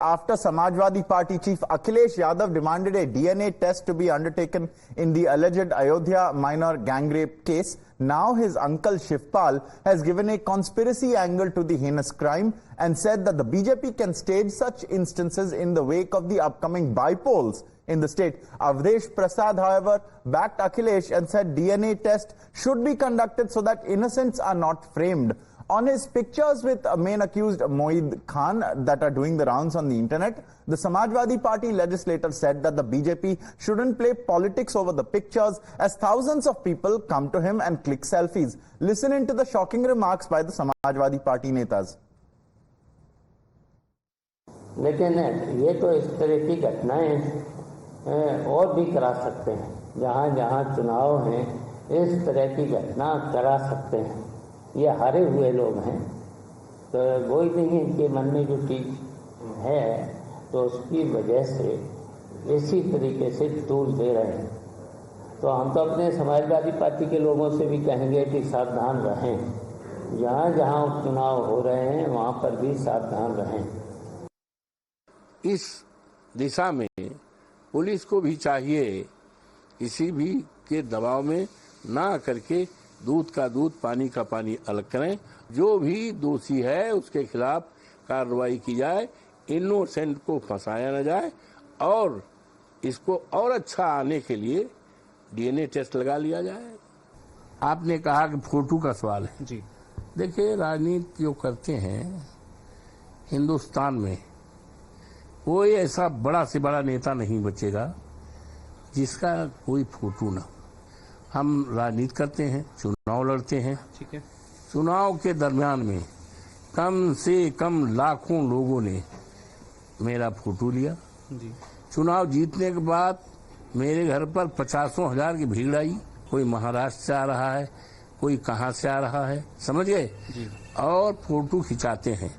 After Samajwadi Party chief Akhilesh Yadav demanded a DNA test to be undertaken in the alleged Ayodhya minor gang rape case, now his uncle Shivpal has given a conspiracy angle to the heinous crime and said that the BJP can stage such instances in the wake of the upcoming by-polls in the state. Avdesh Prasad, however, backed Akhilesh and said DNA test should be conducted so that innocents are not framed. On his pictures with main accused Moeed Khan that are doing the rounds on the internet, the Samajwadi Party legislator said that the BJP shouldn't play politics over the pictures as thousands of people come to him and click selfies. Listen into the shocking remarks by the Samajwadi Party netas. लेकिन ये तो इस तरह की घटनाएं और भी करा सकते हैं, जहाँ जहाँ चुनाव हैं इस तरह की घटना करा सकते हैं। ये हारे हुए लोग हैं, तो कोई नहीं इनके मन में जो चीज़ है तो उसकी वजह से इसी तरीके से टूल दे रहे हैं। तो हम तो अपने समाजवादी पार्टी के लोगों से भी कहेंगे कि सावधान रहें, जहाँ जहाँ चुनाव हो रहे हैं वहाँ पर भी सावधान रहें। इस दिशा में पुलिस को भी चाहिए किसी भी के दबाव में ना करके दूध का दूध पानी का पानी अलग करें। जो भी दोषी है उसके खिलाफ कार्रवाई की जाए, इनोसेंट को फंसाया न जाए और इसको और अच्छा आने के लिए डीएनए टेस्ट लगा लिया जाए। आपने कहा कि फोटो का सवाल है जी। देखिए, राजनीति जो करते हैं हिंदुस्तान में कोई ऐसा बड़ा से बड़ा नेता नहीं बचेगा जिसका कोई फोटो ना। हम राजनीति करते हैं, चुनाव लड़ते हैं, ठीक है। चुनाव के दरमियान में कम से कम लाखों लोगों ने मेरा फोटो लिया जी। चुनाव जीतने के बाद मेरे घर पर 50,000 की भीड़ आई। कोई महाराष्ट्र से आ रहा है, कोई कहां से आ रहा है, समझ गए, और फोटो खिंचाते हैं।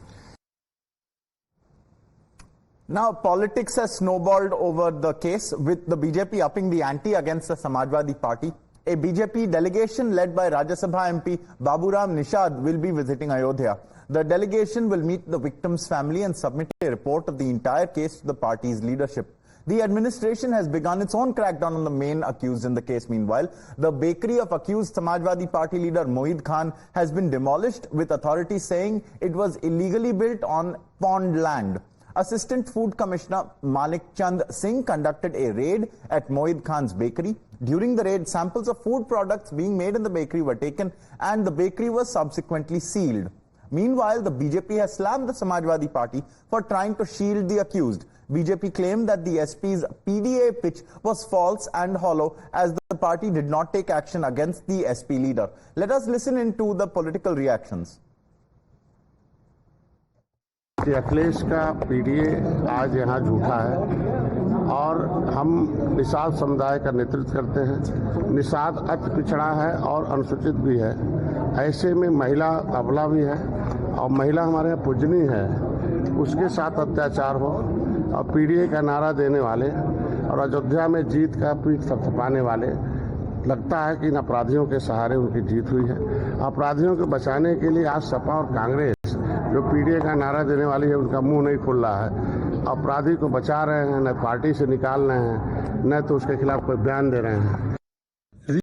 Now, politics has snowballed over the case, with the BJP upping the ante against the Samajwadi Party. A BJP delegation led by Rajya Sabha MP Baburam Nishad will be visiting Ayodhya. The delegation will meet the victim's family and submit a report of the entire case to the party's leadership. The administration has begun its own crackdown on the main accused in the case. Meanwhile, the bakery of accused Samajwadi Party leader Moeed Khan has been demolished, with authorities saying it was illegally built on pond land. Assistant Food Commissioner Malik Chand Singh conducted a raid at Moeed Khan's bakery. During the raid, samples of food products being made in the bakery were taken and the bakery was subsequently sealed. Meanwhile, the BJP has slammed the Samajwadi Party for trying to shield the accused. BJP claimed that the SP's PDA pitch was false and hollow as the party did not take action against the SP leader. Let us listen into the political reactions. Akhilesh का PDA आज यहाँ झूठा है और हम निषाद समुदाय का नेतृत्व करते हैं। निषाद अति पिछड़ा है और अनुसूचित भी है। ऐसे में महिला अबला भी है और महिला हमारे यहाँ पूजनीय है, उसके साथ अत्याचार हो और पीडीए का नारा देने वाले और अयोध्या में जीत का पीठ थपथपाने वाले, लगता है कि इन अपराधियों के सहारे उनकी जीत हुई है। अपराधियों को बचाने के लिए आज सपा और कांग्रेस जो पीडीए का नारा देने वाली है उनका मुंह नहीं खुल रहा है। अपराधी को बचा रहे हैं, न पार्टी से निकाल रहे हैं, न तो उसके खिलाफ कोई बयान दे रहे हैं।